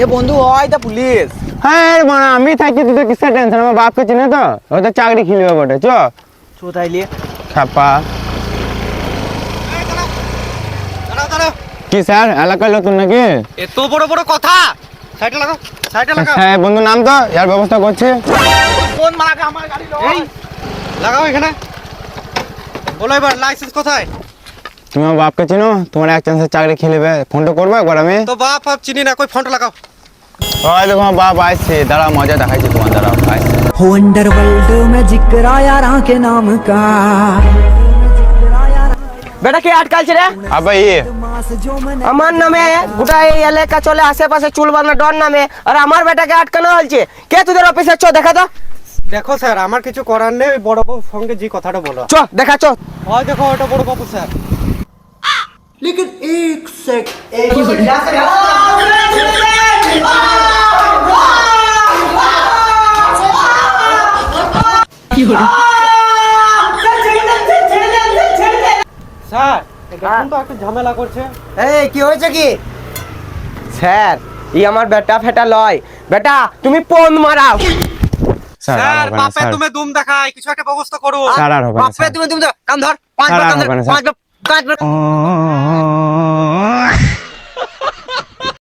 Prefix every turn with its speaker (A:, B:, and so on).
A: এ বন্ধু হয় তা পুলিশ।
B: হ্যাঁ মানে আমি থাকি তুই তো কিসের টেনশন, আমার বাপকে চিনে তো, ও তো চাকরি খিলবে বটে। চ
A: চো তাইলে
B: খাপা কি স্যার এলাকার নতুন নাকি?
A: এত বড় বড় কথা, সাইডে লাগাও, সাইডে লাগাও।
B: হ্যাঁ বন্ধু নাম তো ইয়ার ব্যবস্থা করছে।
A: কোন মারাকে আমার গাড়ি লয়।
C: এই লাগাও এখানে। বলো এবার লাইসেন্স কোথায়?
B: তুমি আমার বাপকে চিনো, তোমার এক চান্সে চাকরি খেলবে, ফোনটা করবো একবার আমি।
C: তো বাপ চিনি না, কই ফোনটা লাগাও।
B: ওই দেখো আমার বাপ আসছে, দাঁড়া মজা দেখাইছে তোমার, দাঁড়াও আসছে।
D: हो अंडरवर्ल्ड में जिक्र आया राह के नाम का।
A: বেটা কে আটকালছে রে?
B: আবার
D: मास जो मन
A: আমার নামে গোটা এই এলাকা চলে, আশেপাশে চুল বাঁধনা ডর নামে, আর আমার বেটাকে আটকানো হয়েছে। কে তোদের অফিসে? চ দেখা তো।
C: দেখো স্যার, আমার কিছু করার নেই, ওই বড় বাবুর সঙ্গে যে কথাটা বলো।
A: চ দেখা চ।
C: ওই দেখো ওটা বড় বাবু স্যার।
D: लेकिन एक सेकंड
C: স্যার দেখুন তো একটু ঝামেলা করছে।
A: এই কি হয়েছে কি? স্যার ই আমার বেটা ফেটা লয়। বেটা তুমি ফোন মারাও।
C: স্যার বাপে তুমি দুম দেখাই, কিছু একটা ব্যবস্থা করো।
B: স্যার আর হবে না,
A: বাপরে
B: স্যার।
A: তুমি কান ধর, পাঁচবার
B: স্যার,
A: কান ধর,
B: হবে না, স্যার।
A: পাঁচবার